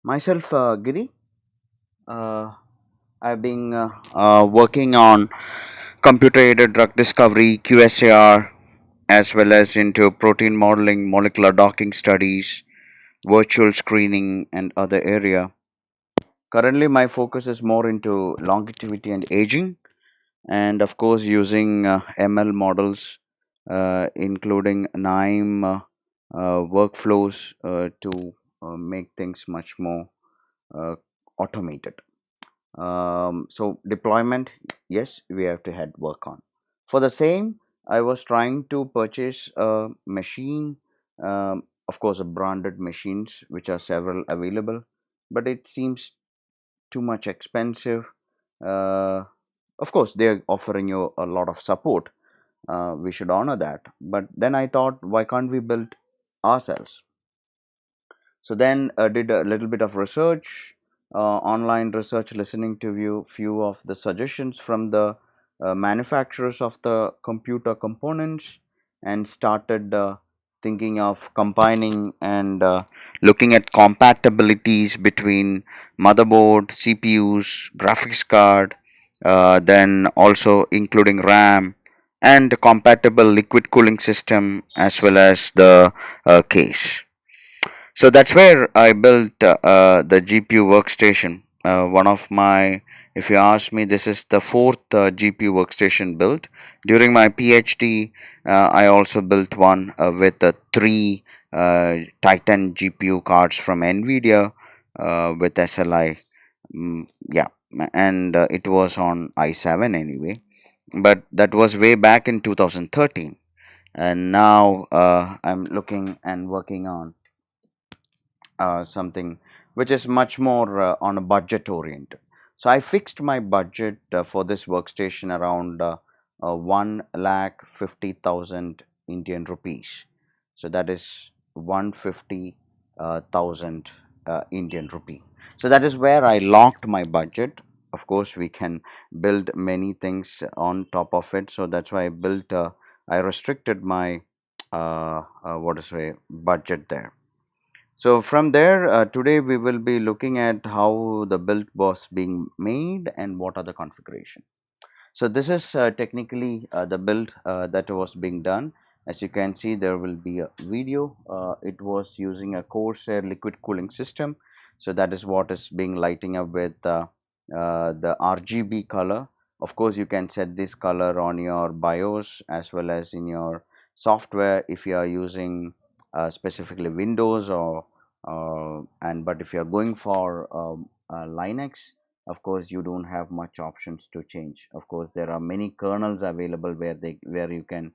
Myself, Giri, uh, I've been working on computer-aided drug discovery, QSAR, as well as into protein modeling, molecular docking studies, virtual screening, and other area. Currently, my focus is more into longevity and aging, and of course, using ML models, including NIME workflows to make things much more uh, automated. So deployment, yes, we have to head work on. For the same, I was trying to purchase a machine, of course, a branded machines, which are several available, but it seems too much expensive. Uh, of course, they are offering you a lot of support. We should honor that. But then I thought, why can't we build ourselves? So then did a little bit of research, online research, listening to few of the suggestions from the manufacturers of the computer components, and started thinking of combining and looking at compatibilities between motherboard, CPUs, graphics card, then also including RAM and compatible liquid cooling system as well as the case. So that's where I built the GPU workstation. One of my, if you ask me, this is the fourth GPU workstation built. During my PhD, I also built one with three Titan GPU cards from NVIDIA with SLI. Yeah, and it was on i7 anyway. But that was way back in 2013. And now I'm looking and working on something which is much more on a budget oriented. So I fixed my budget for this workstation around 1,50,000 Indian rupees. So that is 150,000 Indian rupee. So that is where I locked my budget. Of course, we can build many things on top of it. So that's why I restricted my what to say budget there. So from there, today we will be looking at how the build was being made and what are the configuration. So this is technically the build that was being done. As you can see, there will be a video. It was using a CORSAIR liquid cooling system. So that is what is being lighting up with the RGB color. Of course, you can set this color on your BIOS as well as in your software if you are using specifically Windows or and but if you are going for Linux, of course you don't have much options to change. Of course, there are many kernels available where you can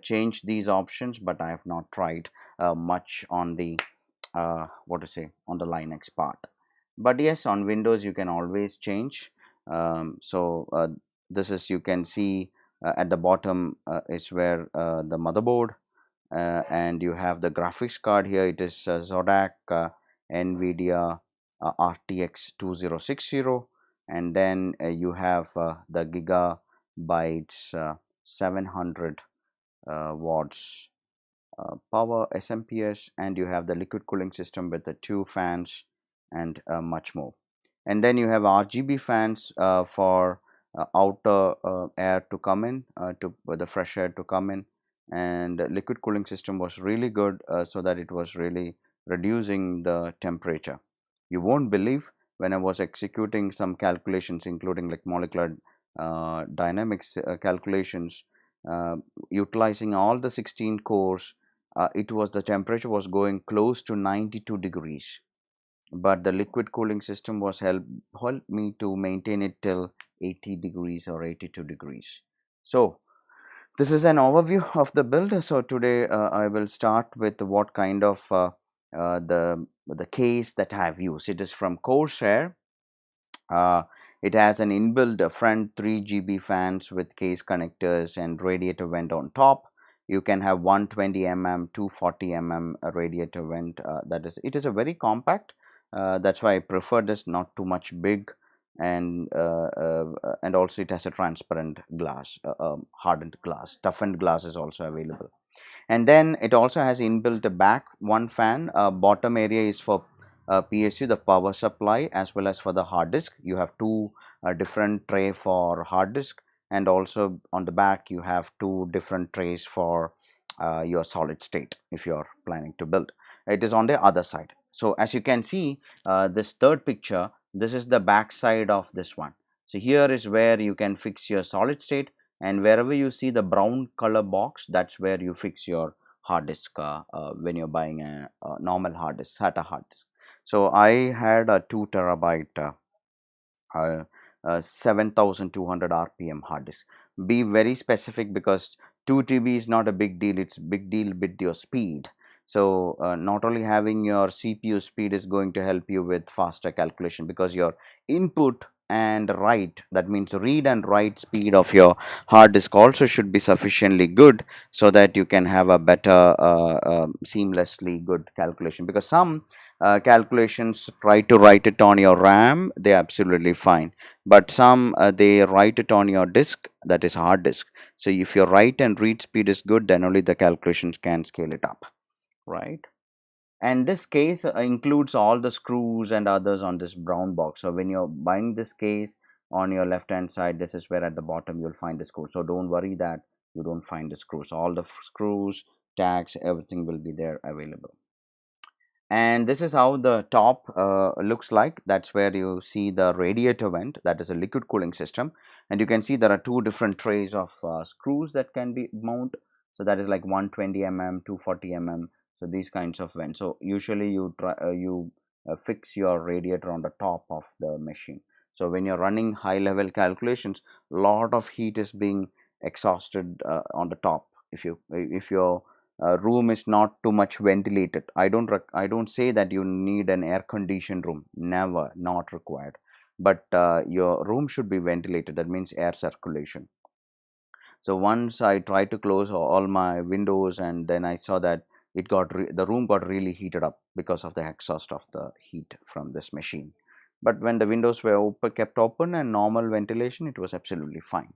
change these options, but I have not tried much on the what to say on the Linux part. But yes, on Windows you can always change. This is, you can see at the bottom is where the motherboard, and you have the graphics card here. It is Zodac NVIDIA RTX 2060, and then you have the gigabytes 700 watts power SMPS, and you have the liquid cooling system with the two fans and much more. And then you have RGB fans for outer air to come in, to the fresh air to come in, and liquid cooling system was really good, so that it was really reducing the temperature. You won't believe, when I was executing some calculations including like molecular dynamics calculations, uh, utilizing all the 16 cores, it was the temperature was going close to 92 degrees, but the liquid cooling system was helped me to maintain it till 80 degrees or 82 degrees. So this is an overview of the build. So today I will start with what kind of the case that I have used. It is from Corsair. uh, it has an inbuilt front 3 GB fans with case connectors and radiator vent on top. You can have 120 mm, 240 mm radiator vent. That is, it is a very compact. That's why I prefer this, not too much big, and also it has a transparent glass, hardened glass. Toughened glass is also available, and then it also has inbuilt a back one fan. Bottom area is for PSU, the power supply, as well as for the hard disk. You have two different tray for hard disk, and also on the back you have two different trays for your solid state if you're planning to build. It is on the other side. So as you can see, this third picture, this is the back side of this one. So here is where you can fix your solid state, and wherever you see the brown color box, that's where you fix your hard disk when you're buying a normal hard disk, SATA hard disk. So I had a 2 terabyte uh, 7200 rpm hard disk. Be very specific, because 2 TB is not a big deal, it's big deal with your speed. So not only having your CPU speed is going to help you with faster calculation, because your input and write, that means read and write speed of your hard disk also should be sufficiently good, so that you can have a better seamlessly good calculation. Because some calculations try to write it on your RAM, they absolutely fine, but some they write it on your disk, that is hard disk. So if your write and read speed is good, then only the calculations can scale it up, right? And this case includes all the screws and others on this brown box. So when you're buying this case, on your left hand side, this is where at the bottom you'll find the screw. So don't worry that you don't find the screws. All the screws, tags, everything will be there available. And this is how the top looks like. That's where you see the radiator vent, that is a liquid cooling system. And you can see there are two different trays of screws that can be mounted. So that is like 120 mm, 240 mm. So these kinds of vents. So usually you try fix your radiator on the top of the machine. So when you're running high level calculations, a lot of heat is being exhausted on the top. If your room is not too much ventilated, I don't say that you need an air conditioned room, never, not required, but your room should be ventilated, that means air circulation. So once I tried to close all my windows, and then I saw that the room got really heated up because of the exhaust of the heat from this machine. But when the windows were kept open and normal ventilation, it was absolutely fine.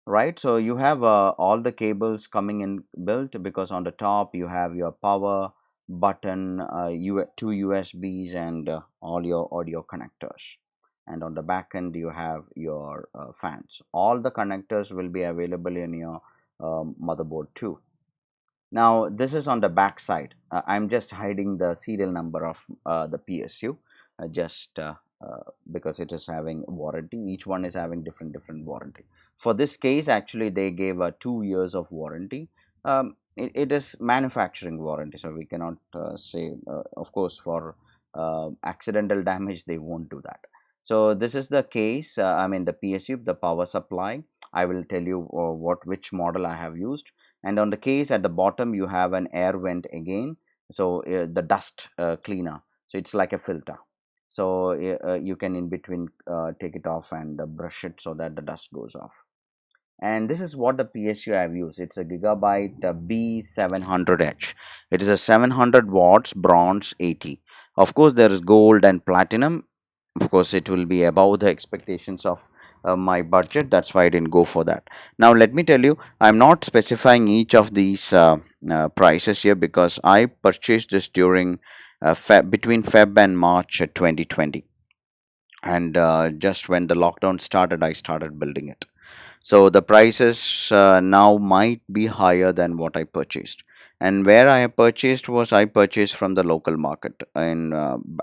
Right, so you have all the cables coming in built, because on the top you have your power button, two USBs, and all your audio connectors. And on the back end you have your fans. All the connectors will be available in your motherboard too. Now this is on the back side. I'm just hiding the serial number of the PSU, just because it is having warranty. Each one is having different warranty. For this case, actually they gave a 2 years of warranty. It is manufacturing warranty, so we cannot say, of course, for accidental damage they won't do that. So this is the case. I mean the PSU, the power supply. I will tell you which model I have used. And on the case at the bottom you have an air vent again, so the dust cleaner, so it's like a filter. So you can in between take it off and brush it so that the dust goes off. And this is what the PSU I have used. It's a Gigabyte B700H. It is a 700 watts bronze 80. Of course there is gold and platinum. Of course it will be above the expectations of my budget, that's why I didn't go for that. Now let me tell you, I'm not specifying each of these prices here, because I purchased this during between Feb and March 2020, and just when the lockdown started I started building it. So the prices now might be higher than what I purchased. And where I purchased was, I purchased from the local market in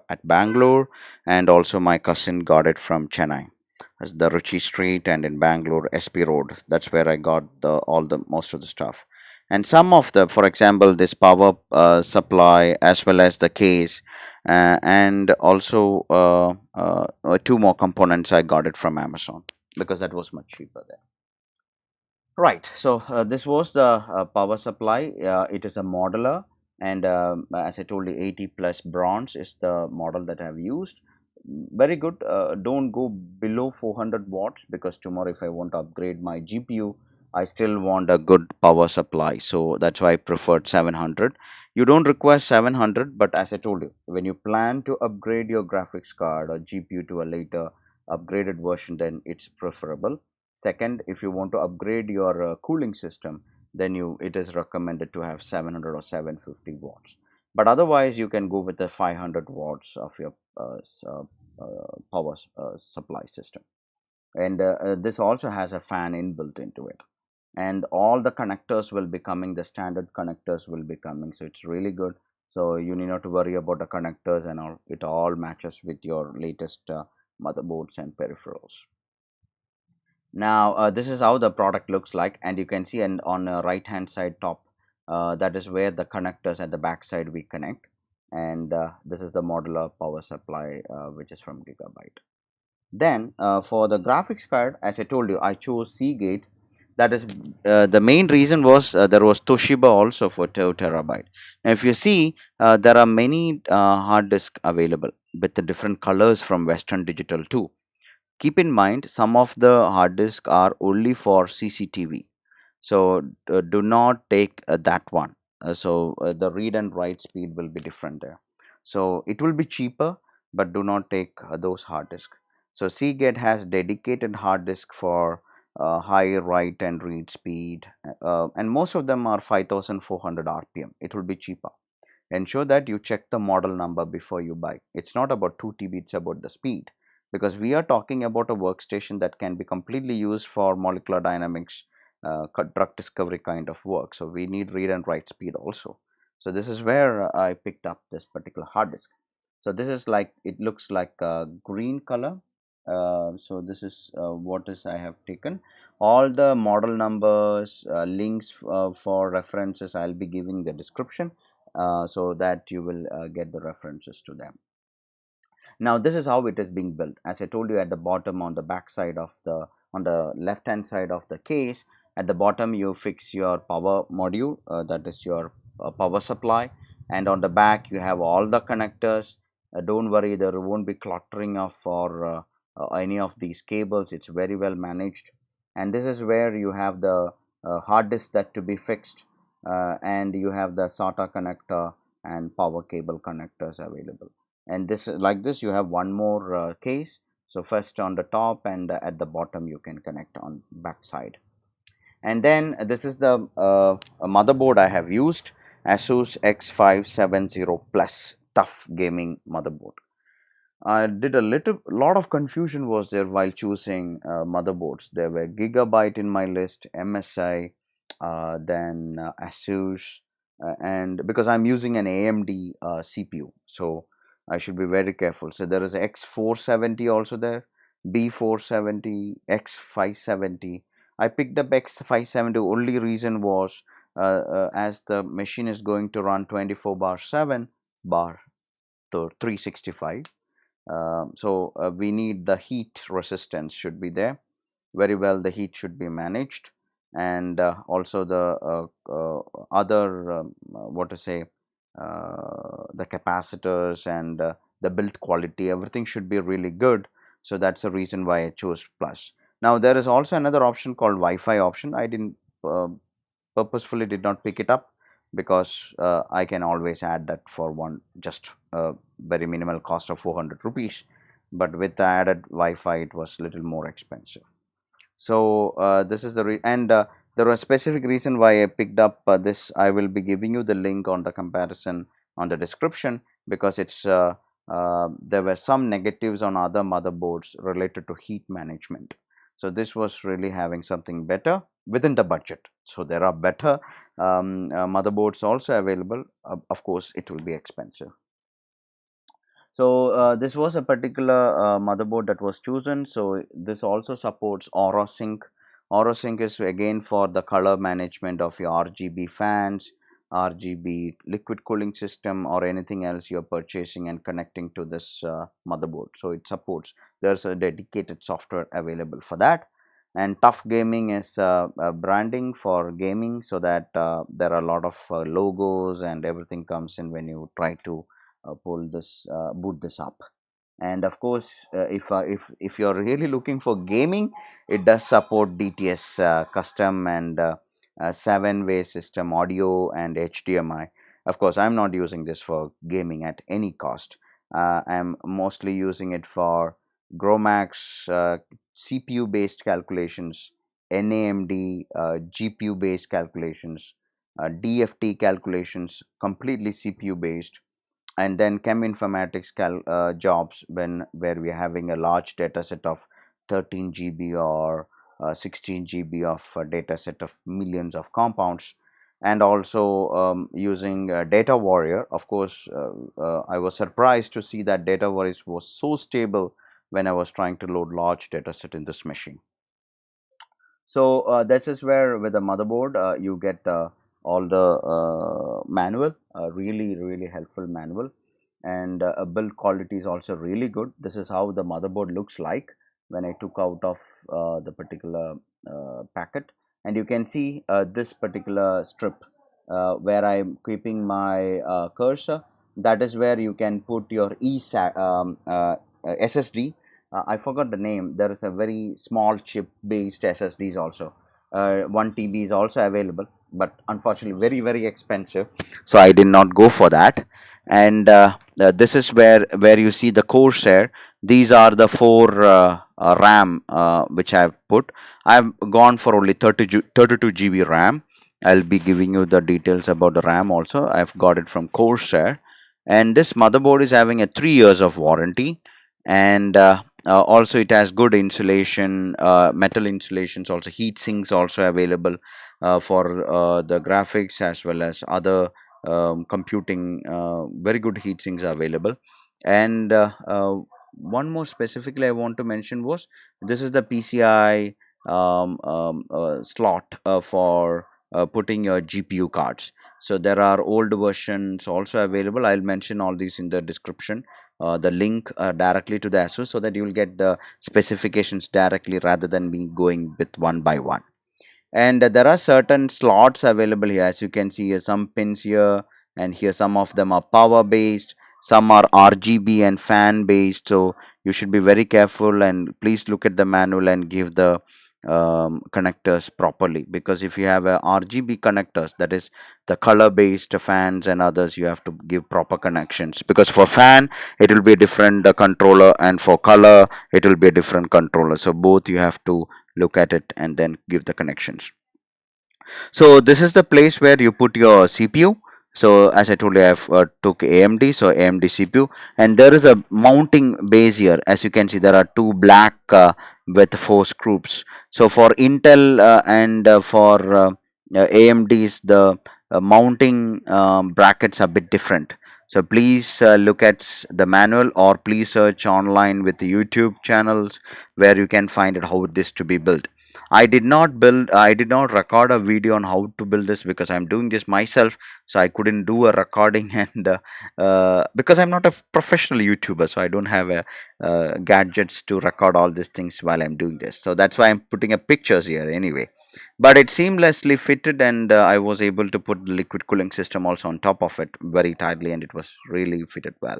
at Bangalore, and also my cousin got it from Chennai, as the Ruchi Street, and in Bangalore SP Road. That's where I got the all the most of the stuff. And some of the, for example, this power supply, as well as the case, and also two more components, I got it from Amazon, because that was much cheaper there. Right. So this was the power supply. It is a modular, and as I told you, 80 plus bronze is the model that I have used. Very good. Don't go below 400 watts, because tomorrow if I want to upgrade my GPU, I still want a good power supply. So that's why I preferred 700. You don't require 700, but as I told you, when you plan to upgrade your graphics card or GPU to a later upgraded version, then it's preferable. Second, if you want to upgrade your cooling system, then it is recommended to have 700 or 750 watts. but otherwise you can go with the 500 watts of your power supply system. And this also has a fan inbuilt into it, and all the connectors will be coming, the standard connectors will be coming, so it's really good. So you need not to worry about the connectors and all, it all matches with your latest motherboards and peripherals. Now this is how the product looks like, and you can see, and on the right hand side top, that is where the connectors at the back side we connect. And this is the modular power supply, which is from Gigabyte. Then for the graphics card, as I told you, I chose Seagate. That is the main reason was there was Toshiba also for 2 terabyte. Now if you see, there are many hard disk available with the different colors from Western Digital too. Keep in mind, some of the hard disk are only for CCTV, so do not take that one. The read and write speed will be different there, so it will be cheaper, but do not take those hard disk. So Seagate has dedicated hard disk for high write and read speed, and most of them are 5400 rpm. It will be cheaper. Ensure that you check the model number before you buy. It's not about 2 TB, it's about the speed, because we are talking about a workstation that can be completely used for molecular dynamics, drug discovery kind of work. So we need read and write speed also. So this is where I picked up this particular hard disk. So this is like, it looks like a green color. So this is what is I have taken. All the model numbers, links for references, I'll be giving the description, so that you will get the references to them. Now this is how it is being built. As I told you, at the bottom, on the back side of the, on the left hand side of the case, at the bottom you fix your power module, that is your power supply, and on the back you have all the connectors. Don't worry, there won't be cluttering of or any of these cables. It's very well managed. And this is where you have the hard disk that to be fixed, and you have the SATA connector and power cable connectors available. And this, like this, you have one more case. So first on the top, and at the bottom you can connect on back side. And then this is the motherboard I have used, ASUS X570 Plus tough gaming motherboard. I did a lot of confusion was there while choosing motherboards. There were Gigabyte in my list, MSI, then ASUS, and because I'm using an AMD CPU, so I should be very careful. So there is X470 also there, B470, X570. I picked up X570. Only reason was as the machine is going to run 24 bar 7 bar 365. We need the heat resistance should be there very well. The heat should be managed, and also the other what to say, the capacitors and the build quality, everything should be really good. So that's the reason why I chose plus. Now there is also another option called Wi-Fi option. I didn't purposefully did not pick it up, because I can always add that for one, just very minimal cost of 400 rupees, but with the added Wi-Fi it was little more expensive. So this is the and there was a specific reason why I picked up this. I will be giving you the link on the comparison on the description, because it's there were some negatives on other motherboards related to heat management. So this was really having something better within the budget. So there are better motherboards also available. Of course it will be expensive. So this was a particular motherboard that was chosen. So this also supports Aura Sync. Aura Sync is again for the color management of your RGB fans, RGB liquid cooling system, or anything else you're purchasing and connecting to this motherboard. So it supports, there's a dedicated software available for that. And Tough Gaming is branding for gaming, so that there are a lot of logos and everything comes in when you try to pull this boot this up. And of course if you're really looking for gaming, it does support DTS custom and 7-way system audio and HDMI. Of course I'm not using this for gaming at any cost. I'm mostly using it for GROMAX CPU based calculations, NAMD GPU based calculations, DFT calculations, completely CPU based, and then chem informatics jobs where we're having a large data set of 13 GB or 16 GB of data set of millions of compounds, and also using data warrior. Of course, I was surprised to see that data warrior was so stable when I was trying to load large data set in this machine. So this is where with the motherboard you get all the manual, really helpful manual, and build quality is also really good. This is how the motherboard looks like when I took out of the particular packet, and you can see this particular strip where I'm keeping my cursor. That is where you can put your SSD. I forgot the name. There is a very small chip based SSDs also. 1 TB is also available, but unfortunately very expensive, so I did not go for that. And this is where you see the CORSAIR. These are the four RAM which I've put. I've gone for only 32 GB RAM. I'll be giving you the details about the RAM also. I've got it from CORSAIR, and this motherboard is having a 3 years of warranty, and also it has good insulation, metal insulations, also heat sinks also available for the graphics as well as other computing. Very good heat sinks are available. And one more specifically I want to mention was this is the PCI slot for putting your GPU cards. So there are old versions also available. I'll mention all these in the description, the link directly to the ASUS, so that you will get the specifications directly rather than me going with one by one. And there are certain slots available here, as you can see here, some pins here and here. Some of them are power based, some are RGB and fan based, so you should be very careful and please look at the manual and give the connectors properly, because if you have a RGB connectors, that is the color based fans and others, you have to give proper connections, because for fan it will be a different controller, and for color it will be a different controller, so both you have to look at it and then give the connections. So this is the place where you put your CPU. So as I told you, I've took AMD, so AMD CPU, and there is a mounting base here. As you can see, there are two black with four screws. So for Intel and for AMD's, the mounting brackets are a bit different. So please look at the manual, or please search online with the YouTube channels where you can find it how this to be built. I did not record a video on how to build this because I'm doing this myself. So I couldn't do a recording, and because I'm not a professional YouTuber, so I don't have a gadgets to record all these things while I'm doing this. So that's why I'm putting a pictures here anyway. But it seamlessly fitted, and I was able to put the liquid cooling system also on top of it very tightly, and it was really fitted well.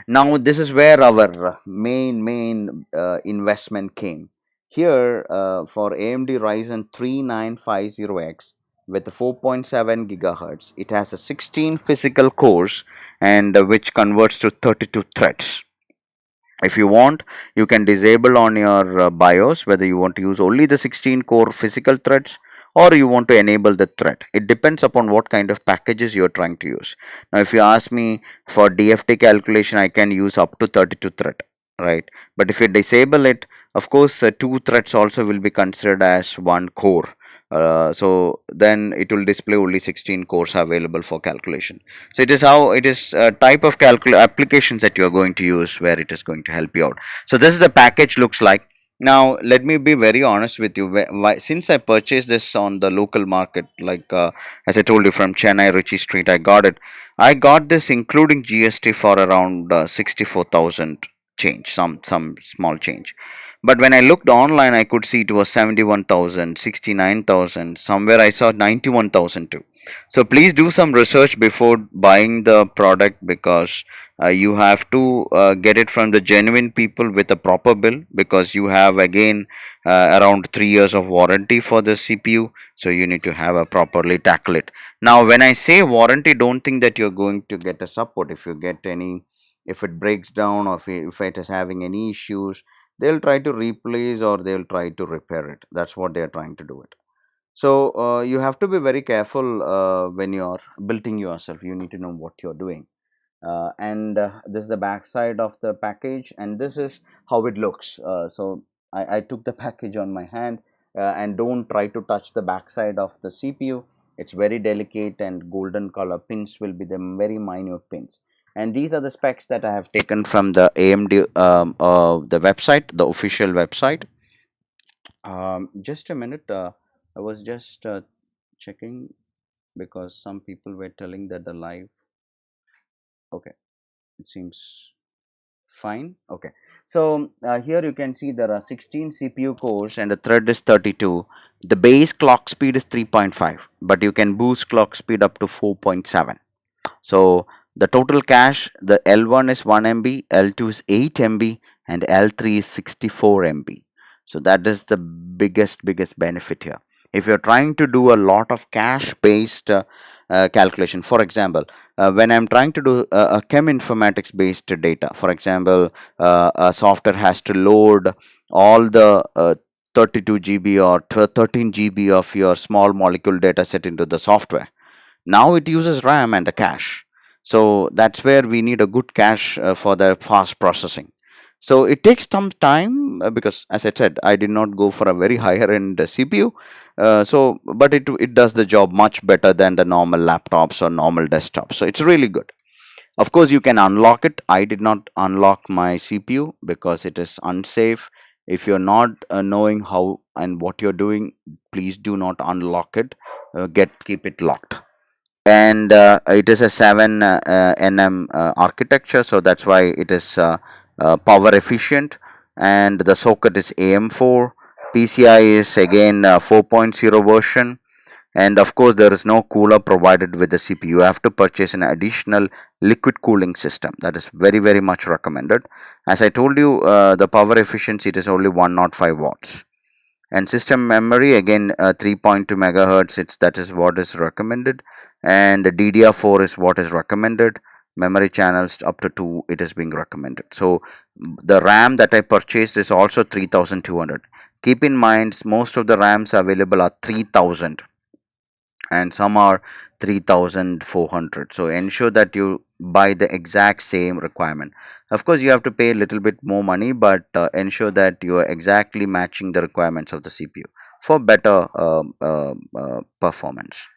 Now this is where our main investment came. Here for AMD Ryzen 3950X with 4.7 gigahertz, it has a 16 physical cores, and which converts to 32 threads. If you want, you can disable on your BIOS whether you want to use only the 16 core physical threads, or you want to enable the thread. It depends upon what kind of packages you're trying to use. Now if you ask me, for DFT calculation I can use up to 32 thread, right? But if you disable it, of course two threads also will be considered as one core. So then it will display only 16 cores available for calculation. So it is how it is type of applications that you are going to use where it is going to help you out. So this is the package looks like. Now let me be very honest with you. Since I purchased this on the local market, like as I told you, from Chennai Ritchie Street, I got this including GST for around 64,000 change, some small change. But when I looked online, I could see it was 71,000, 69,000. Somewhere I saw 91,000 too. So please do some research before buying the product, because you have to get it from the genuine people with a proper bill, because you have again around 3 years of warranty for the CPU. So you need to have a properly tackle it. Now when I say warranty, don't think that you're going to get a support. If you get any, if it breaks down, or if it is having any issues, they'll try to replace or they'll try to repair it. That's what they're trying to do it. So you have to be very careful when you're building yourself. You need to know what you're doing. And this is the back side of the package, and this is how it looks. So I took the package on my hand, and don't try to touch the back side of the CPU. It's very delicate, and golden color pins will be the very minute pins. And these are the specs that I have taken from the AMD, the website, the official website. Just a minute, I was just checking, because some people were telling that the live, okay, it seems fine. Okay, so here you can see there are 16 CPU cores and the thread is 32. The base clock speed is 3.5, but you can boost clock speed up to 4.7. So the total cache, the L1 is 1 MB, L2 is 8 MB, and L3 is 64 MB. So that is the biggest benefit here. If you're trying to do a lot of cache based calculation, for example, when I'm trying to do a chem informatics based data, for example, a software has to load all the 32 GB or 13 GB of your small molecule data set into the software. Now it uses RAM and a cache. So that's where we need a good cache for the fast processing. So it takes some time, because as I said, I did not go for a very higher end CPU. But it does the job much better than the normal laptops or normal desktops. So it's really good. Of course, you can unlock it. I did not unlock my CPU because it is unsafe. If you're not knowing how and what you're doing, please do not unlock it. Keep it locked. And it is a 7 nm architecture, so that's why it is power efficient. And the socket is AM4. PCI is again 4.0 version. And of course, there is no cooler provided with the CPU. You have to purchase an additional liquid cooling system. That is very much recommended. As I told you, the power efficiency, it is only 105 watts. And system memory again, 3.2 megahertz, that is what is recommended. And DDR4 is what is recommended. Memory channels up to 2, it is being recommended. So the RAM that I purchased is also 3200. Keep in mind, most of the RAMs available are 3000, and some are 3400. So ensure that you buy the exact same requirement. Of course, you have to pay a little bit more money, but ensure that you are exactly matching the requirements of the CPU for better performance.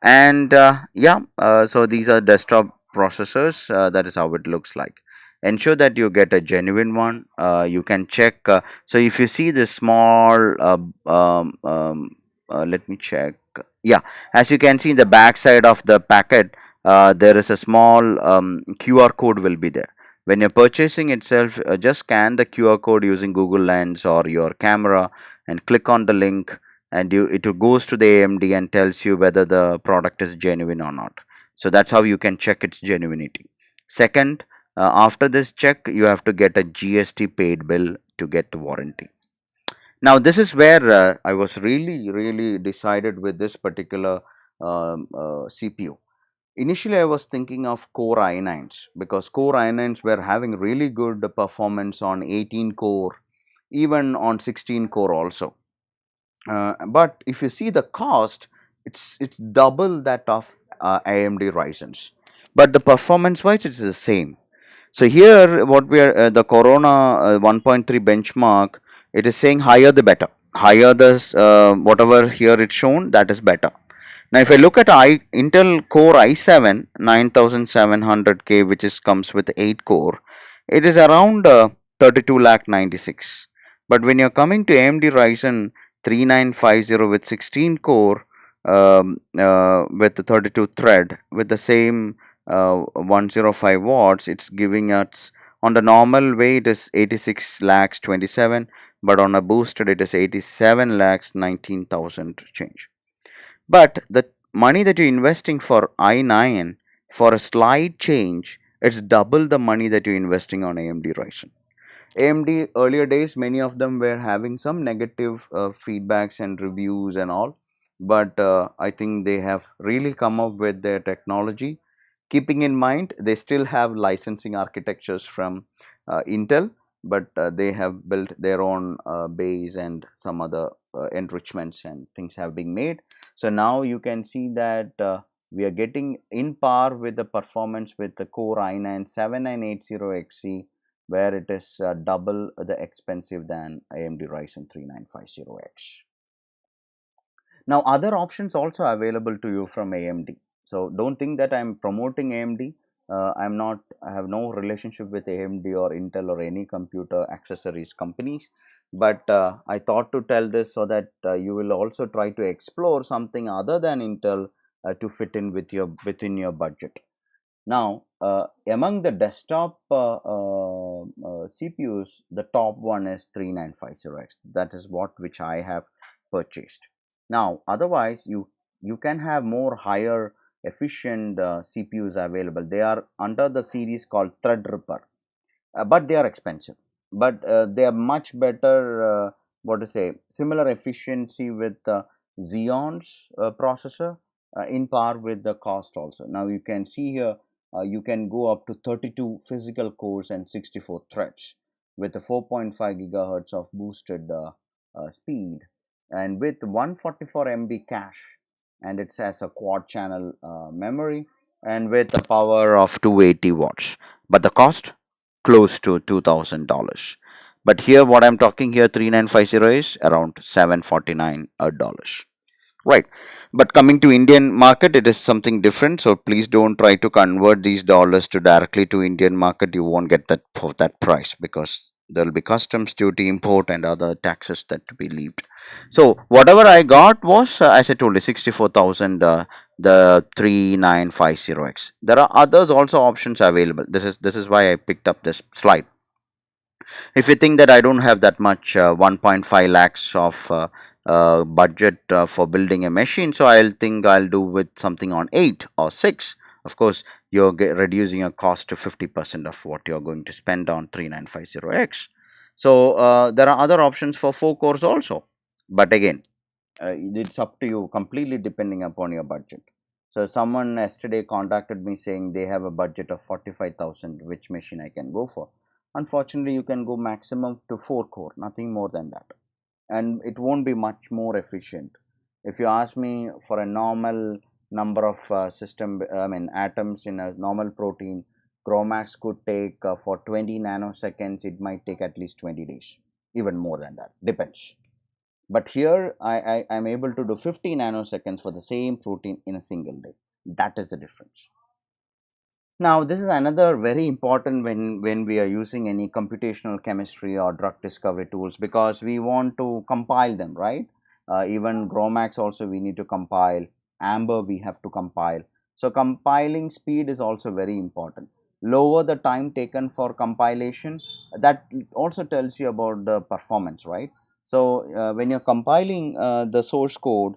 And yeah, so these are desktop processors. That is how it looks like. Ensure that you get a genuine one. You can check. So if you see this small let me check. Yeah, as you can see in the back side of the packet, there is a small QR code will be there. When you're purchasing itself, just scan the QR code using Google Lens or your camera and click on the link, and it goes to the AMD and tells you whether the product is genuine or not. So that's how you can check its genuinity. Second, after this check, you have to get a GST paid bill to get the warranty. Now this is where I was really decided with this particular CPU. Initially I was thinking of Core i9s, because Core i9s were having really good performance on 18 core, even on 16 core also. But if you see the cost, it's double that of AMD Ryzen's, but the performance wise it's the same. So here what we are, the Corona 1.3 benchmark, it is saying higher the better. Higher the whatever here it's shown, that is better. Now if I look at Intel Core i7 9700K, which is comes with 8 core, it is around 32 lakh 96. But when you're coming to AMD Ryzen 3950 with 16 core, with the 32 thread with the same 105 watts, it's giving us, on the normal way it is 86 lakhs 27, but on a boosted it is 87 lakhs 19,000 change. But the money that you're investing for i9, for a slight change, it's double the money that you're investing on AMD Ryzen. AMD earlier days, many of them were having some negative feedbacks and reviews and all, but I think they have really come up with their technology. Keeping in mind, they still have licensing architectures from Intel, but they have built their own base and some other enrichments and things have been made. So now you can see that we are getting in par with the performance with the Core i9 7980XC, where it is double the expensive than AMD Ryzen 3950X. Now other options also available to you from AMD. So don't think that I'm promoting AMD. I'm not, I have no relationship with AMD or Intel or any computer accessories companies, but I thought to tell this so that you will also try to explore something other than Intel to fit in with your within your budget. Now, among the desktop CPUs, the top one is 3950X. That is what which I have purchased. Now, otherwise, you can have more higher efficient CPUs available. They are under the series called Threadripper, but they are expensive. But they are much better. What to say? Similar efficiency with Xeon's processor, in par with the cost also. Now you can see here, you can go up to 32 physical cores and 64 threads with a 4.5 gigahertz of boosted speed, and with 144 MB cache, and it has a quad channel memory, and with a power of 280 watts. But the cost close to $2,000. But here, what I'm talking here, 3950 is around $749. Right. But coming to Indian market, it is something different. So please don't try to convert these dollars to directly to Indian market. You won't get that for that price because there will be customs duty, import, and other taxes that to be levied. So whatever I got was, as I told you, 64,000. The 3950X. There are others also options available. This is why I picked up this slide. If you think that I don't have that much 1.5 lakhs of budget for building a machine, so I'll do with something on 8 or 6. Of course, you're reducing your cost to 50% of what you're going to spend on 3950X. So there are other options for 4 cores also, but again, it's up to you, completely depending upon your budget. So someone yesterday contacted me saying they have a budget of 45,000, which machine I can go for. Unfortunately, you can go maximum to 4 core, nothing more than that, and it won't be much more efficient. If you ask me, for a normal number of atoms in a normal protein, Chromax could take for 20 nanoseconds, it might take at least 20 days, even more than that, depends. But here I am able to do 50 nanoseconds for the same protein in a single day. That is the difference. Now, this is another very important when we are using any computational chemistry or drug discovery tools, because we want to compile them, right? Even Gromax also we need to compile, Amber we have to compile. So compiling speed is also very important. Lower the time taken for compilation, that also tells you about the performance, right? So when you're compiling the source code,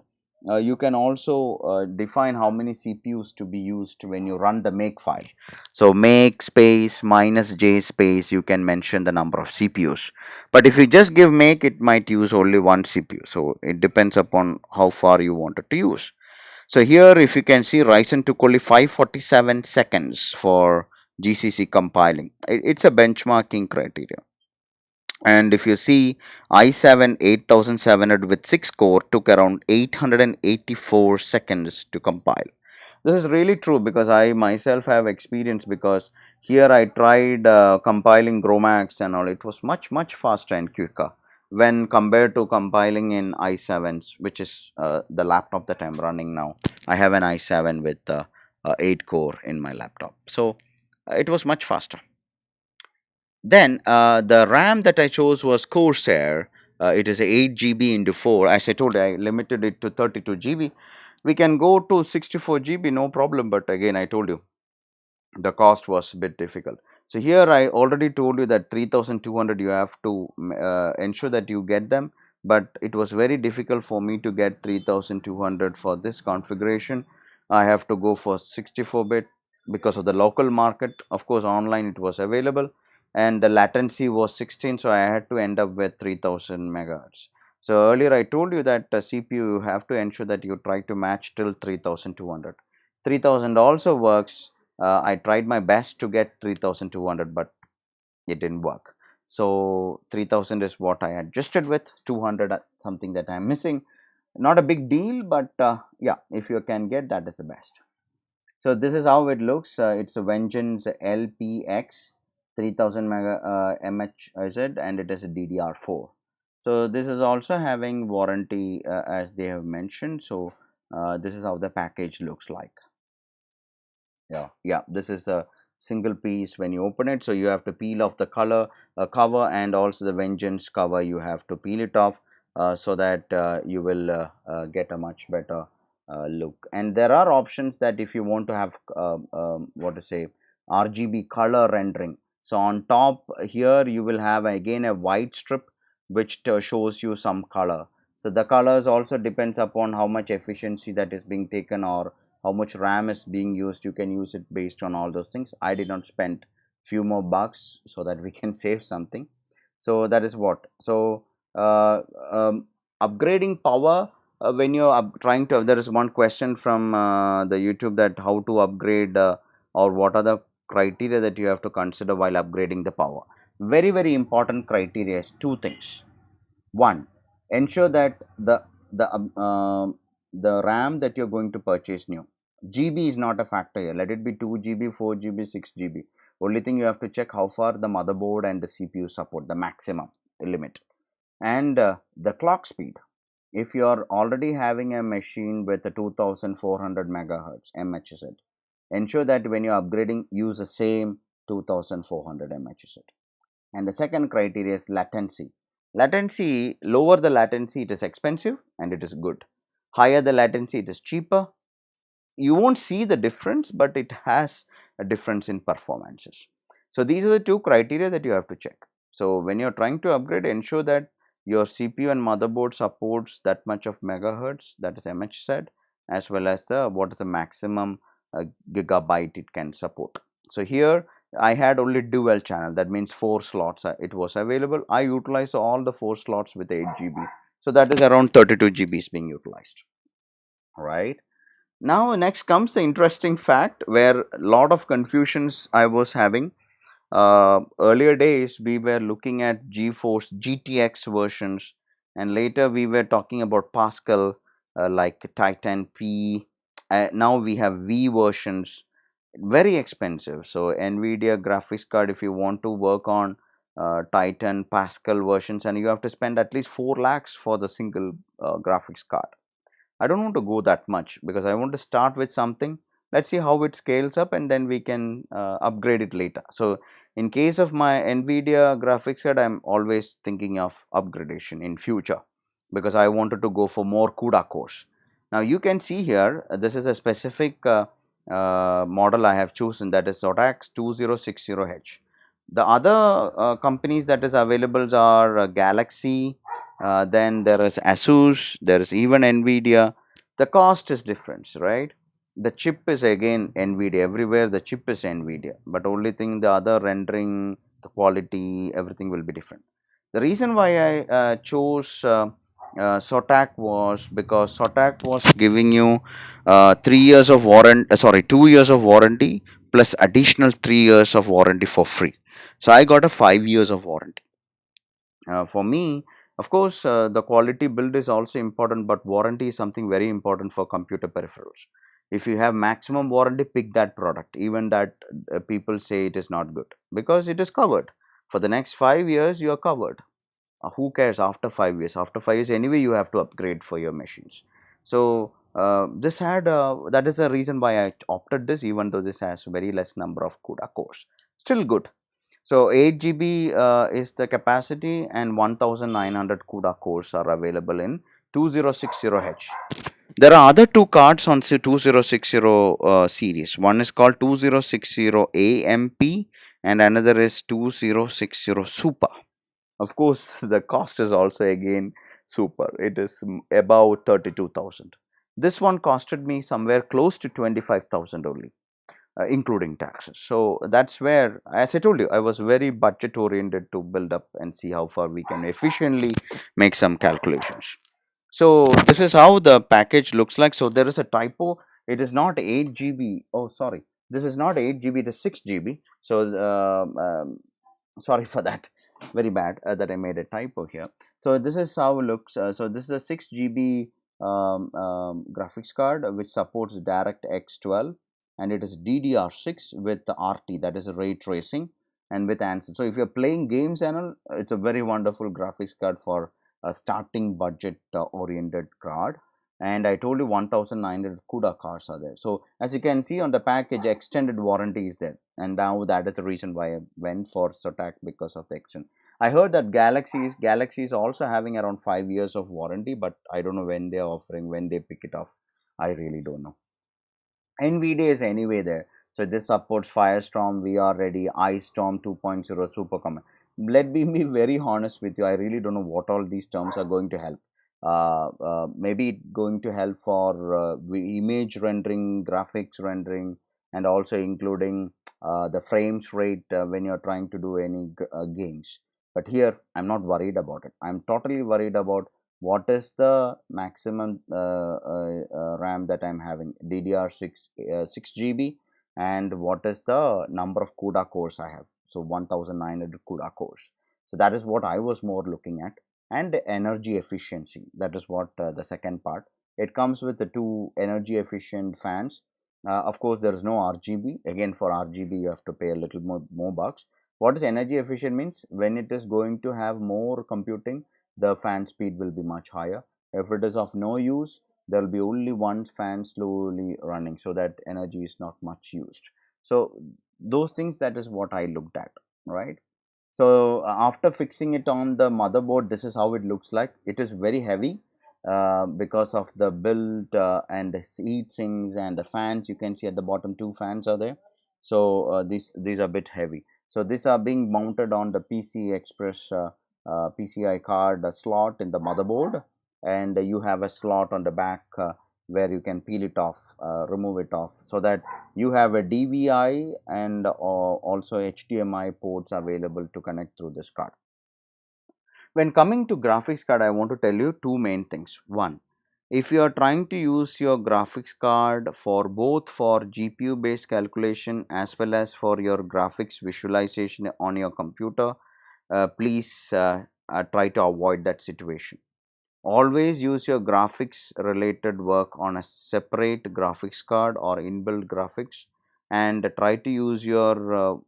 you can also define how many CPUs to be used when you run the make file. So make space minus j space, you can mention the number of CPUs. But if you just give make, it might use only one CPU. So it depends upon how far you wanted to use. So here, if you can see, Ryzen took only 547 seconds for GCC compiling. It's a benchmarking criteria. And if you see, i7 8700 with 6 core took around 884 seconds to compile. This is really true because I myself have experience, because here I tried compiling Gromax and all. It was much faster and quicker when compared to compiling in i7s, which is the laptop that I'm running now. I have an i7 with 8 core in my laptop, so it was much faster. Then the RAM that I chose was Corsair. It is a 8 GB into 4. As I told you, I limited it to 32 GB. We can go to 64 GB, no problem. But again, I told you the cost was a bit difficult. So here I already told you that 3200 you have to ensure that you get them. But it was very difficult for me to get 3200 for this configuration. I have to go for 64-bit because of the local market. Of course, online it was available, and the latency was 16, so I had to end up with 3000 megahertz. So earlier I told you that CPU you have to ensure that you try to match till 3200. 3000 also works. I tried my best to get 3200, but it didn't work. So 3000 is what I adjusted with. 200 something that I'm missing. Not a big deal, but yeah, if you can get, that is the best. So this is how it looks. It's a Vengeance LPX 3000 mega MHz, and it is a DDR4. So this is also having warranty as they have mentioned. So this is how the package looks like. Yeah, this is a single piece when you open it. So you have to peel off the color cover, and also the Vengeance cover, you have to peel it off so that you will get a much better look. And there are options that if you want to have what to say, RGB color rendering. So on top here you will have again a white strip which shows you some color. So the colors also depends upon how much efficiency that is being taken, or how much RAM is being used. You can use it based on all those things. I did not spend few more bucks so that we can save something. So that is what. So upgrading power, when you're trying to, there is one question from the YouTube, that how to upgrade or what are the criteria that you have to consider while upgrading the power. Very, very important criteria is two things. One, ensure that the RAM that you're going to purchase new, GB is not a factor here. Let it be 2 GB, 4 GB, 6 GB. Only thing you have to check how far the motherboard and the CPU support the maximum limit, and the clock speed. If you are already having a machine with a 2400 megahertz MHz, ensure that when you're upgrading, use the same 2400 MHz. And the second criteria is latency. Latency, lower the latency, it is expensive and it is good. Higher the latency, it is cheaper. You won't see the difference, but it has a difference in performances. So these are the two criteria that you have to check. So when you're trying to upgrade, ensure that your CPU and motherboard supports that much of megahertz, that is MH said, as well as the what is the maximum gigabyte it can support. So here I had only dual channel, that means 4 slots it was available. I utilized all the 4 slots with 8 GB. So that is around 32 GB is being utilized. Right. Now next comes the interesting fact where a lot of confusions I was having. Earlier days we were looking at GeForce GTX versions, and later we were talking about Pascal like Titan P. Now we have V versions, very expensive. So NVIDIA graphics card, if you want to work on Titan Pascal versions, and you have to spend at least 4 lakhs for the single graphics card. I don't want to go that much because I want to start with something. Let's see how it scales up, and then we can upgrade it later. So in case of my NVIDIA graphics card, I'm always thinking of upgradation in future because I wanted to go for more CUDA cores. Now you can see here, this is a specific model I have chosen, that is Zotac 2060H. The other companies that is available are Galaxy, then there is ASUS, there is even NVIDIA. The cost is different, right? The chip is again NVIDIA, everywhere the chip is NVIDIA, but only thing, the other rendering, the quality, everything will be different. The reason why I chose Zotac was because Zotac was giving you 3 years of warranty, sorry, 2 years of warranty plus additional 3 years of warranty for free. So I got a 5 years of warranty. For me, of course, the quality build is also important, but warranty is something very important for computer peripherals. If you have maximum warranty, pick that product, even that people say it is not good, because it is covered. For the next 5 years, you are covered. Who cares after 5 years? After 5 years, anyway, you have to upgrade for your machines. So, this had that is the reason why I opted this, even though this has very less number of CUDA cores. Still good. So 8 GB is the capacity, and 1900 CUDA cores are available in 2060H. There are other two cards on 2060 series. One is called 2060 AMP and another is 2060 Super. Of course, the cost is also again super. It is about 32,000. This one costed me somewhere close to 25,000 only, including taxes. So that's where, as I told you, I was very budget oriented to build up and see how far we can efficiently make some calculations. So this is how the package looks like. So there is a typo. It is not 8 GB. Oh, sorry. This is not 8 GB. It is 6 GB. So sorry for that. Very bad that I made a typo here. So this is how it looks. So this is a 6 GB graphics card which supports DirectX 12, and it is DDR6 with the RT, that is ray tracing, and with ANSYS. So if you're playing games and all, it's a very wonderful graphics card for a starting budget oriented card. And I told you 1900 CUDA cards are there. So as you can see on the package, extended warranty is there, and now that is the reason why I went for SOTAC, because of the extent. I heard that Galaxy is also having around 5 years of warranty, but I don't know when they are offering, when they pick it off. I really don't know. NVIDIA is anyway there. So this supports Firestorm, VR Ready, Ice Storm 2.0, Super Command. Let me be very honest with you. I really don't know what all these terms are going to help. Maybe going to help for image rendering, graphics rendering, and also including the frames rate when you're trying to do any games. But here, I'm not worried about it. I'm totally worried about what is the maximum RAM that I'm having, DDR6 6 GB, and what is the number of CUDA cores I have. So 1900 CUDA cores. So that is what I was more looking at. And energy efficiency, that is what the second part. It comes with the two energy efficient fans. Of course, there is no RGB. Again, for RGB you have to pay a little more bucks. What is energy efficient means? When it is going to have more computing, the fan speed will be much higher. If it is of no use, there will be only one fan slowly running, so that energy is not much used. So those things, that is what I looked at, right? So after fixing it on the motherboard, this is how it looks like. It is very heavy because of the build and the heat sinks and the fans. You can see at the bottom two fans are there. So these are a bit heavy. So these are being mounted on the PCI Express PCI card slot in the motherboard, and you have a slot on the back where you can peel it off, remove it off, so that you have a DVI and also HDMI ports available to connect through this card. When coming to graphics card, I want to tell you two main things. One, if you are trying to use your graphics card for both for GPU based calculation as well as for your graphics visualization on your computer, please try to avoid that situation. Always use your graphics related work on a separate graphics card or inbuilt graphics, and try to use your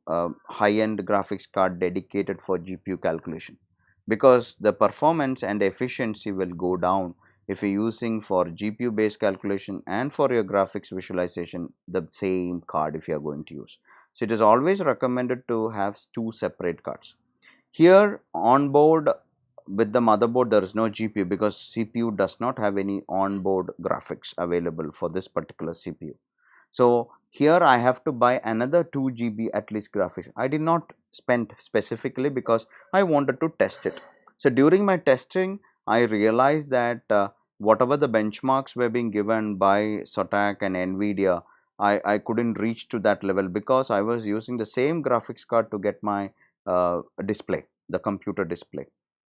high end graphics card dedicated for GPU calculation, because the performance and efficiency will go down if you're using for GPU based calculation and for your graphics visualization the same card if you are going to use. So it is always recommended to have two separate cards. Here on board with the motherboard, there is no GPU because CPU does not have any onboard graphics available for this particular CPU. So here I have to buy another 2 GB at least graphics. I did not spend specifically because I wanted to test it. So during my testing, I realized that whatever the benchmarks were being given by SOTAC and NVIDIA, I couldn't reach to that level because I was using the same graphics card to get my display, the computer display.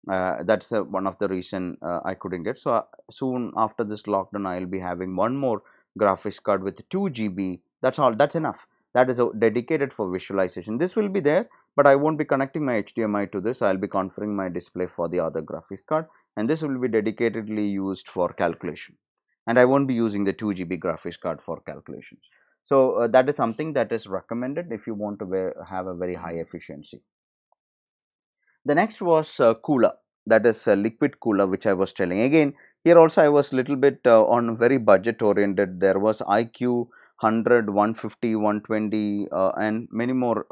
That's one of the reason I couldn't get. So soon after this lockdown, I'll be having one more graphics card with 2 GB. That's all. That's enough. That is dedicated for visualization. This will be there, but I won't be connecting my HDMI to this. I'll be configuring my display for the other graphics card, and this will be dedicatedly used for calculation. And I won't be using the 2 GB graphics card for calculations. So that is something that is recommended if you want to have a very high efficiency. The next was cooler, that is liquid cooler, which I was telling. Again, here also I was little bit on very budget oriented. There was IQ 100, 150, 120 and many more,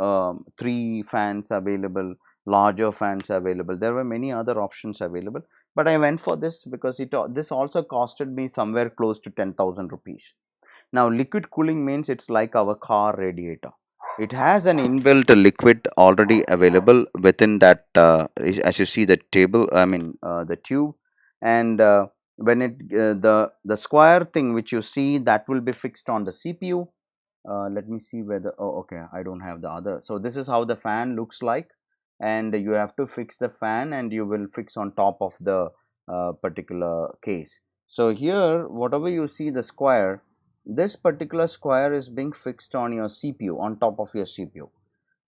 3 fans available, larger fans available. There were many other options available, but I went for this because this also costed me somewhere close to 10,000 rupees. Now, liquid cooling means it's like our car radiator. It has an inbuilt liquid already available within that, as you see the table, I mean the tube, and when the square thing which you see, that will be fixed on the CPU. Let me see whether, oh okay, I don't have the other. So this is how the fan looks like, and you have to fix the fan, and you will fix on top of the particular case. So here, whatever you see the square, this particular square is being fixed on your CPU, on top of your CPU.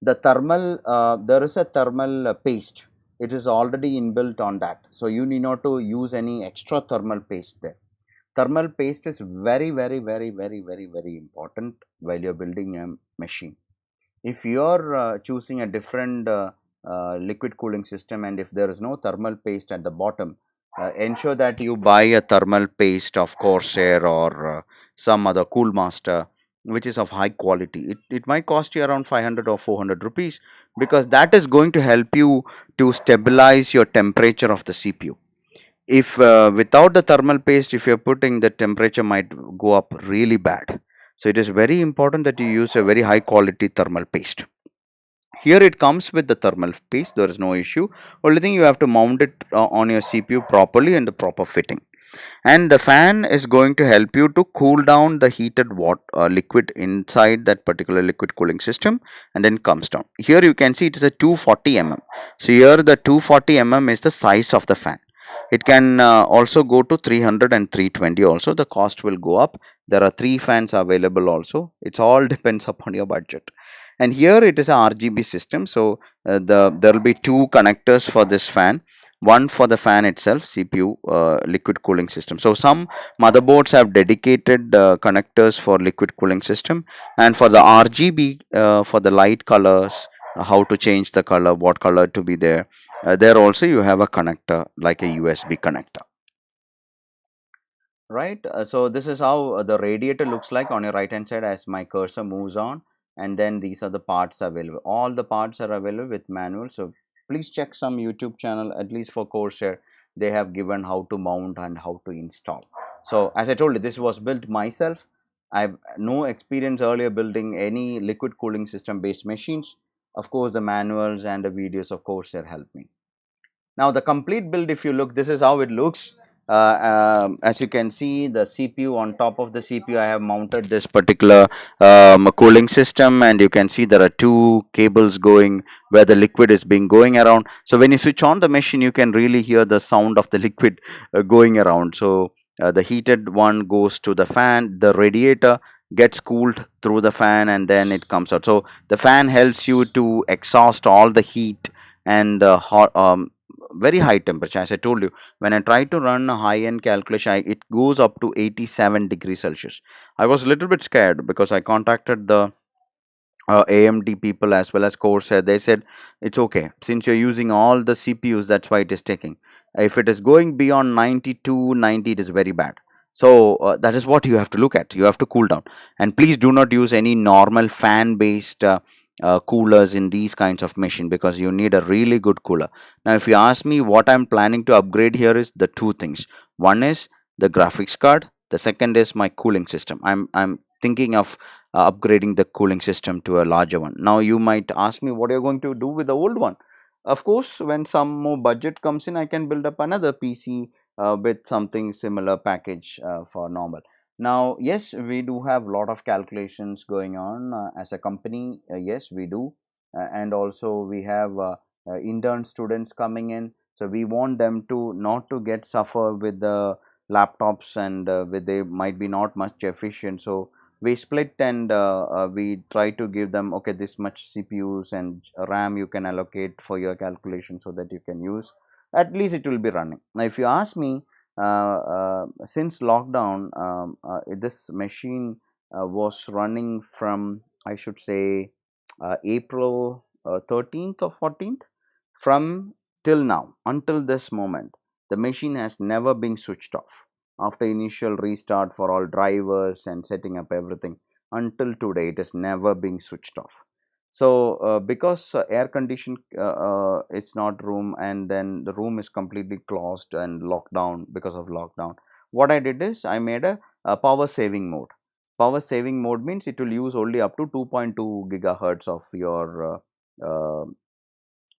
the thermal, there is a thermal paste. It is already inbuilt on that, so you need not to use any extra thermal paste there. Thermal paste is very, very, very, very, very, very important while you're building a machine. If you're choosing a different liquid cooling system, and if there is no thermal paste at the bottom, ensure that you buy a thermal paste of CORSAIR or some other Cool Master, which is of high quality. It might cost you around 500 or 400 rupees, because that is going to help you to stabilize your temperature of the CPU. If without the thermal paste, if you're putting, the temperature might go up really bad. So it is very important that you use a very high quality thermal paste. Here it comes with the thermal paste, there is no issue. Only thing, you have to mount it on your CPU properly and the proper fitting. And the fan is going to help you to cool down the heated liquid inside that particular liquid cooling system, and then comes down. Here you can see it is a 240 mm. So here the 240 mm is the size of the fan. It can also go to 300 and 320 also. The cost will go up. There are 3 fans available also. It's all depends upon your budget. And here it is a RGB system. So there will be 2 connectors for this fan. One for the fan itself, CPU liquid cooling system. So some motherboards have dedicated connectors for liquid cooling system, and for the RGB, for the light colors, how to change the color, what color to be there. There also you have a connector like a USB connector, right? So this is how the radiator looks like on your right hand side as my cursor moves on, and then these are the parts available. All the parts are available with manual, so please check some YouTube channel, at least for CORSAIR. They have given how to mount and how to install. So as I told you, this was built myself. I have no experience earlier building any liquid cooling system based machines. Of course, the manuals and the videos of CORSAIR helped me. Now the complete build, if you look, this is how it looks. As you can see, the CPU, on top of the CPU I have mounted this particular cooling system, and you can see there are 2 cables going where the liquid is being going around. So when you switch on the machine, you can really hear the sound of the liquid going around. So the heated one goes to the fan, the radiator gets cooled through the fan, and then it comes out. So the fan helps you to exhaust all the heat and hot, very high temperature. As I told you, when I try to run a high end calculation, it goes up to 87 degrees Celsius. I was a little bit scared because I contacted the AMD people as well as Corsair. They said it's okay since you're using all the CPUs, that's why it is taking. If it is going beyond 92, 90, it is very bad. So that is what you have to look at. You have to cool down, and please do not use any normal fan based coolers in these kinds of machine, because you need a really good cooler. Now, if you ask me what I'm planning to upgrade here, is the 2 things. One is the graphics card. The second is my cooling system. I'm thinking of upgrading the cooling system to a larger one. Now you might ask me what you're going to do with the old one. Of course, when some more budget comes in, I can build up another PC with something similar package for normal. Now, yes, we do have a lot of calculations going on as a company. Yes, we do. And also we have intern students coming in. So we want them to not to get suffer with the laptops, and with they might be not much efficient. So we split, and we try to give them, okay, this much CPUs and RAM you can allocate for your calculation, so that you can use, at least it will be running. Now if you ask me, since lockdown, this machine was running from, I should say, April 13th or 14th. From till now, until this moment, the machine has never been switched off. After initial restart for all drivers and setting up everything, until today it is never being switched off. So because air condition, it's not room, and then the room is completely closed and locked down because of lockdown, what I did is I made a power saving mode. Power saving mode means it will use only up to 2.2 gigahertz of your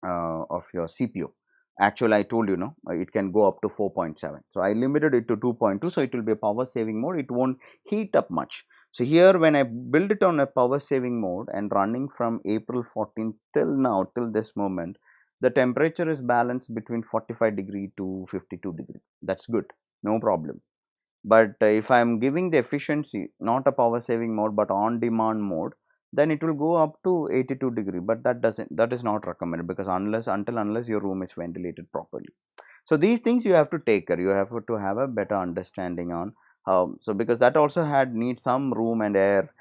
CPU. Actually, I told you, no, it can go up to 4.7. So I limited it to 2.2. So it will be a power saving mode. It won't heat up much. So here, when I build it on a power saving mode and running from April 14th till now, till this moment, the temperature is balanced between 45 degree to 52 degree. That's good, no problem. But if I am giving the efficiency, not a power saving mode, but on demand mode, then it will go up to 82 degree, but that is not recommended, because unless your room is ventilated properly. So these things you have to take care, you have to have a better understanding on how, so because that also had need some room and air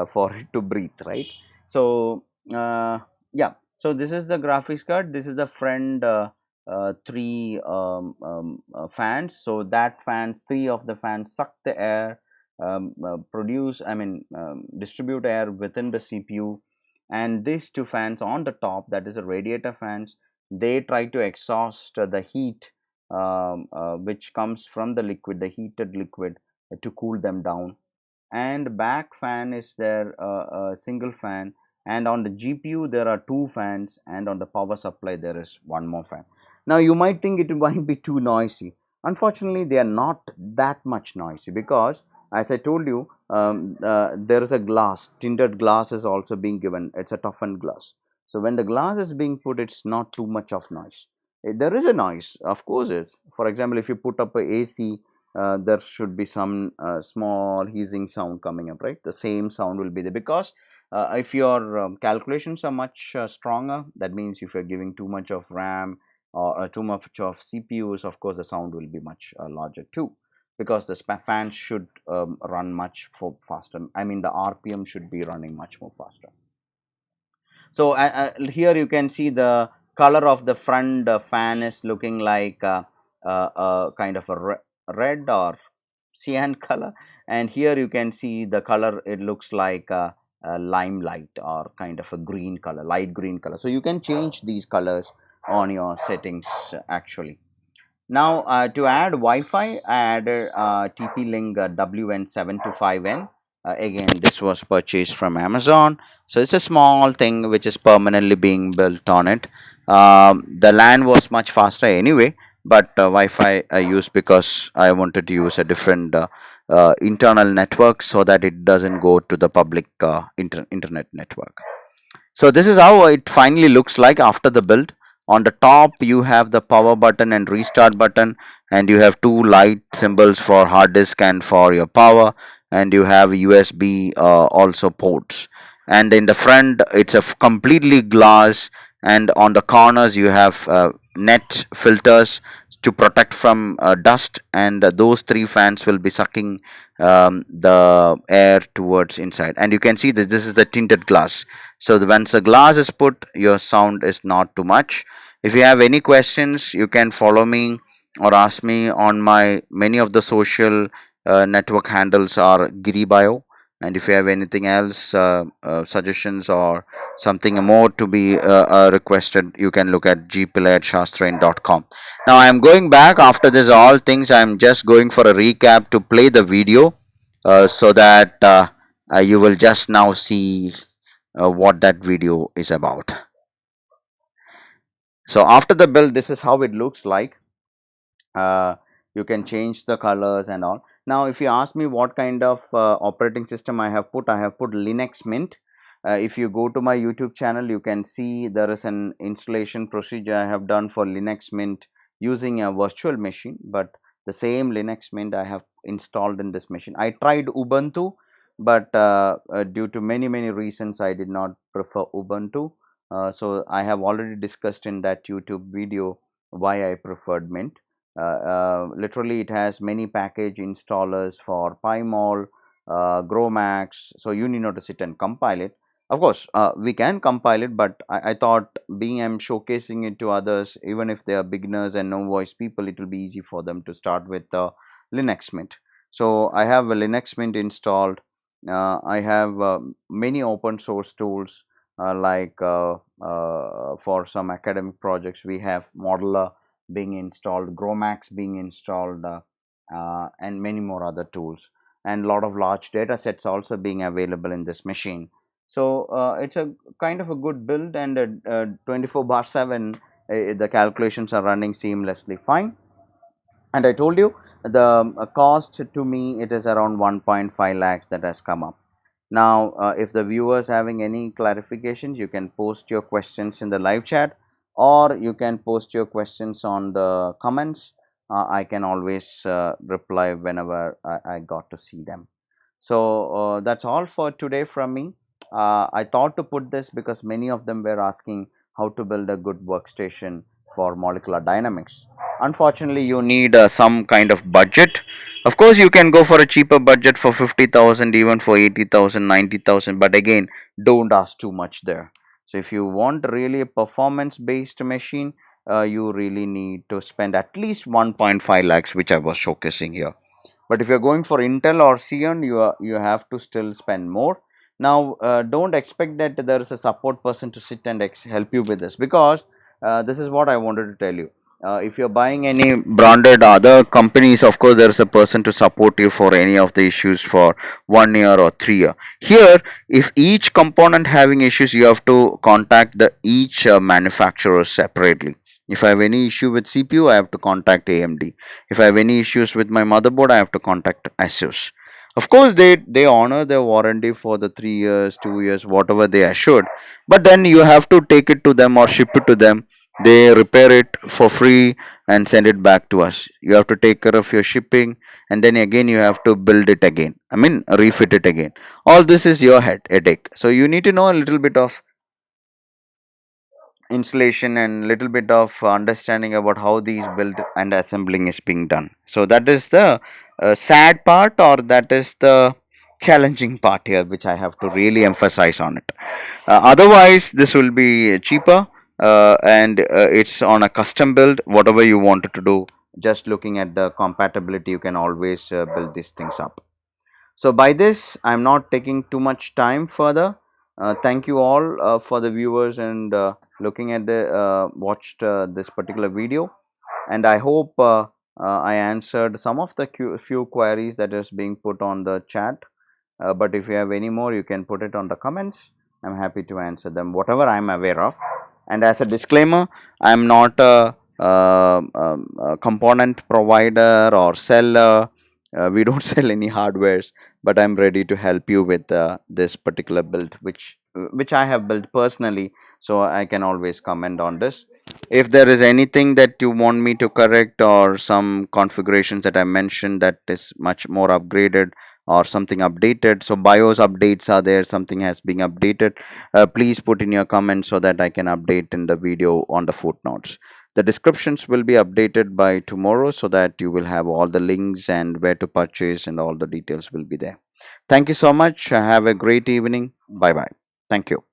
for it to breathe, right? So yeah, so this is the graphics card, this is the front three fans. So that fans, three of the fans suck the air, produce, I mean, distribute air within the CPU, and these two fans on the top, that is the radiator fans, they try to exhaust the heat which comes from the liquid, the heated liquid, to cool them down. And back fan is there, a single fan, and on the GPU there are two fans, and on the power supply there is one more fan. Now you might think it might be too noisy. Unfortunately, they are not that much noisy, because as I told you, there is a glass, tinted glass is also being given, it's a toughened glass. So when the glass is being put, it's not too much of noise. There is a noise, of course. Is, for example, if you put up a AC, there should be some small hissing sound coming up, right? The same sound will be there, because if your calculations are much stronger, that means if you're giving too much of RAM or too much of CPUs, of course the sound will be much larger too, because the fan should run much faster, I mean the RPM should be running much more faster. So here you can see the color of the front fan is looking like kind of a red or cyan color, and here you can see the color, it looks like a limelight or kind of a green color, light green color. So you can change these colors on your settings actually. Now to add Wi-Fi, I added TP-Link WN725N. Again, this was purchased from Amazon. So it's a small thing which is permanently being built on it. The LAN was much faster anyway, but Wi-Fi I used because I wanted to use a different internal network, so that it doesn't go to the public internet network. So this is how it finally looks like after the build. On the top you have the power button and restart button, and you have two light symbols for hard disk and for your power, and you have USB also ports. And in the front it's a completely glass, and on the corners you have net filters to protect from dust, and those three fans will be sucking the air towards inside. And you can see that this is the tinted glass, so once the glass is put, your sound is not too much. If you have any questions, you can follow me or ask me on my many of the social network handles are Giribio. And if you have anything else, suggestions or something more to be requested, you can look at gpillai@shastrain.com. Now I am going back after this all things. I am just going for a recap to play the video so that you will just now see what that video is about. So after the build, this is how it looks like. You can change the colors and all. Now if you ask me what kind of operating system I have put Linux Mint. If you go to my YouTube channel, you can see there is an installation procedure I have done for Linux Mint using a virtual machine, but the same Linux Mint I have installed in this machine. I tried Ubuntu, but due to many reasons I did not prefer Ubuntu. So I have already discussed in that YouTube video why I preferred Mint. Literally it has many package installers for Pymol, Gromax, so you need not to sit and compile it. Of course we can compile it, but I thought being I'm showcasing it to others, even if they are beginners and no voice people, it will be easy for them to start with Linux Mint. So I have a Linux Mint installed. I have many open source tools like for some academic projects we have Modeler being installed, Gromax being installed, and many more other tools, and a lot of large data sets also being available in this machine. So it's a kind of a good build, and 24/7 the calculations are running seamlessly fine. And I told you the cost to me, it is around 1.5 lakhs that has come up. Now if the viewers having any clarifications, you can post your questions in the live chat, or you can post your questions on the comments. I can always reply whenever I got to see them. So that's all for today from me. I thought to put this because many of them were asking how to build a good workstation for molecular dynamics. Unfortunately, you need some kind of budget. Of course, you can go for a cheaper budget for 50,000, even for 80,000, 90,000. But again, don't ask too much there. So if you want really a performance based machine, you really need to spend at least 1.5 lakhs, which I was showcasing here. But if you're going for Intel or Xeon, you have to still spend more. Now, don't expect that there is a support person to sit and help you with this, because this is what I wanted to tell you. If you're buying any branded other companies, of course, there is a person to support you for any of the issues for 1 year or 3 year. Here, if each component having issues, you have to contact the each manufacturer separately. If I have any issue with CPU, I have to contact AMD. If I have any issues with my motherboard, I have to contact ASUS. Of course, they honor their warranty for the 3 years, 2 years, whatever they assured. But then you have to take it to them or ship it to them. They repair it for free and send it back to us. You have to take care of your shipping, and then again you have to build it again. I mean, refit it again. All this is your headache. So you need to know a little bit of installation and little bit of understanding about how these build and assembling is being done. So that is the sad part, or that is the challenging part here, which I have to really emphasize on it. Otherwise, this will be cheaper, and it's on a custom build. Whatever you wanted to do, just looking at the compatibility, you can always build these things up. So by this, I'm not taking too much time further. Thank you all for the viewers and looking at the watched this particular video, and I hope I answered some of the few queries that is being put on the chat. But if you have any more, you can put it on the comments. I'm happy to answer them, whatever I'm aware of. And as a disclaimer, I'm not a component provider or seller. We don't sell any hardwares, but I'm ready to help you with this particular build, which I have built personally. So I can always comment on this. If there is anything that you want me to correct, or some configurations that I mentioned that is much more upgraded or something updated, so BIOS updates are there, something has been updated, please put in your comments so that I can update in the video on the footnotes. The descriptions will be updated by tomorrow, so that you will have all the links and where to purchase, and all the details will be there. Thank you so much. Have a great evening. Bye bye. Thank you.